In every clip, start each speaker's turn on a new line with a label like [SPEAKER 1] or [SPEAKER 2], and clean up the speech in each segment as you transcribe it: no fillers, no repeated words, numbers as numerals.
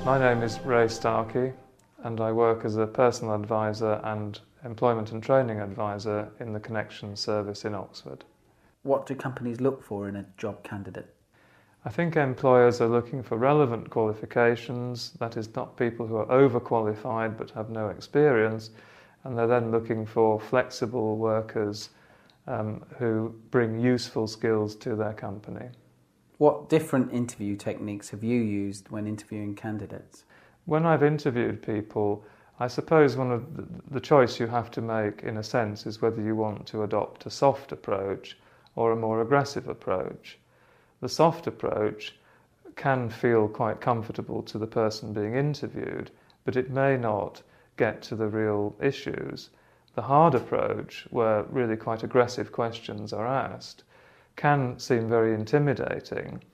[SPEAKER 1] My name is Ray Starkey and I work as a personal advisor and employment and training advisor in the Connections Service in Oxford.
[SPEAKER 2] What do companies look for in a job candidate?
[SPEAKER 1] I think employers are looking for relevant qualifications, that is, not people who are overqualified but have no experience, and they're then looking for flexible workers who bring useful skills to their company.
[SPEAKER 2] What different interview techniques have you used when interviewing candidates?
[SPEAKER 1] When I've interviewed people, I suppose one of the choice you have to make, in a sense, is whether you want to adopt a soft approach or a more aggressive approach. The soft approach can feel quite comfortable to the person being interviewed, but it may not get to the real issues. The hard approach, where really quite aggressive questions are asked, can seem very intimidating,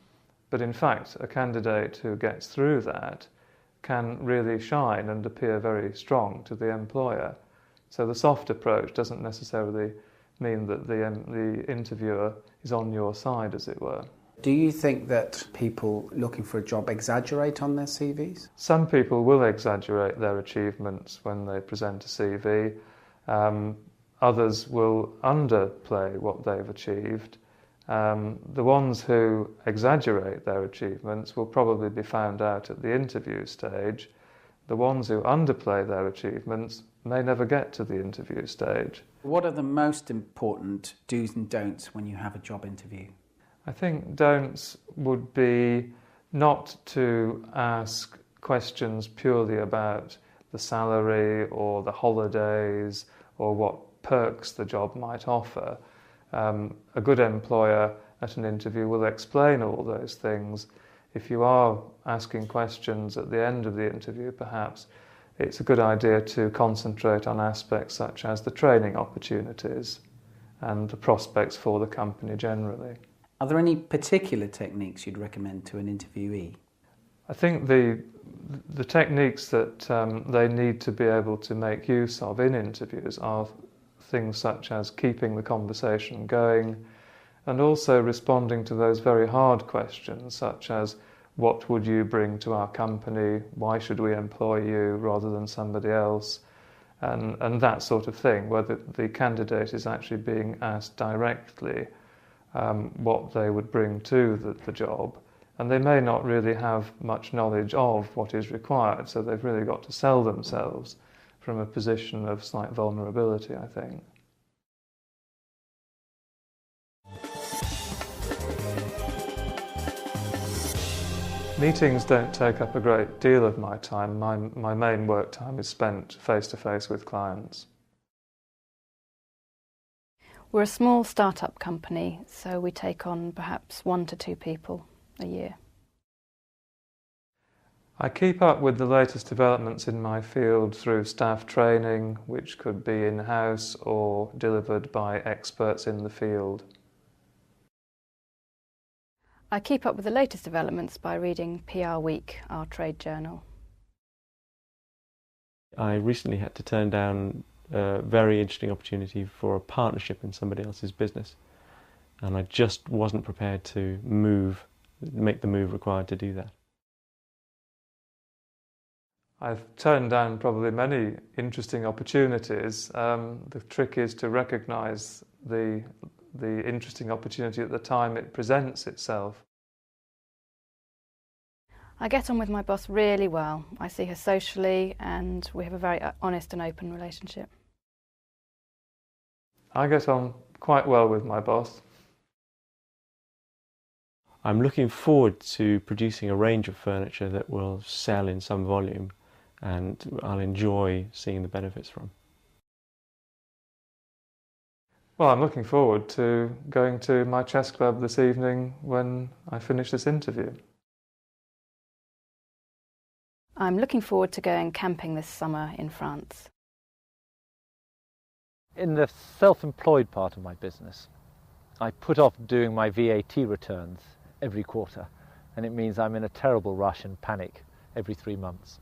[SPEAKER 1] but in fact a candidate who gets through that can really shine and appear very strong to the employer. So the soft approach doesn't necessarily mean that the interviewer is on your side, as it were.
[SPEAKER 2] Do you think that people looking for a job exaggerate on their CVs?
[SPEAKER 1] Some people will exaggerate their achievements when they present a CV. Others will underplay what they've achieved. The ones who exaggerate their achievements will probably be found out at the interview stage. The ones who underplay their achievements may never get to the interview stage.
[SPEAKER 2] What are the most important do's and don'ts when you have a job interview?
[SPEAKER 1] I think don'ts would be not to ask questions purely about the salary or the holidays or what perks the job might offer. A good employer at an interview will explain all those things. If you are asking questions at the end of the interview, perhaps it's a good idea to concentrate on aspects such as the training opportunities and the prospects for the company generally.
[SPEAKER 2] Are there any particular techniques you'd recommend to an interviewee?
[SPEAKER 1] I think the techniques that they need to be able to make use of in interviews are things such as keeping the conversation going and also responding to those very hard questions such as what would you bring to our company, why should we employ you rather than somebody else, and that sort of thing, where the candidate is actually being asked directly what they would bring to the job, and they may not really have much knowledge of what is required, so they've really got to sell themselves from a position of slight vulnerability, I think. Meetings don't take up a great deal of my time. My main work time is spent face-to-face with clients.
[SPEAKER 3] We're a small start-up company, so we take on perhaps 1 to 2 people a year.
[SPEAKER 1] I keep up with the latest developments in my field through staff training, which could be in-house or delivered by experts in the field.
[SPEAKER 3] I keep up with the latest developments by reading PR Week, our trade journal.
[SPEAKER 4] I recently had to turn down a very interesting opportunity for a partnership in somebody else's business, and I just wasn't prepared to make the move required to do that.
[SPEAKER 1] I've turned down probably many interesting opportunities. The trick is to recognise the interesting opportunity at the time it presents itself.
[SPEAKER 3] I get on with my boss really well. I see her socially and we have a very honest and open relationship.
[SPEAKER 1] I get on quite well with my boss.
[SPEAKER 4] I'm looking forward to producing a range of furniture that will sell in some volume and I'll enjoy seeing the benefits from.
[SPEAKER 1] Well, I'm looking forward to going to my chess club this evening when I finish this interview.
[SPEAKER 3] I'm looking forward to going camping this summer in France.
[SPEAKER 5] In the self-employed part of my business, I put off doing my VAT returns every quarter, and it means I'm in a terrible rush and panic every 3 months.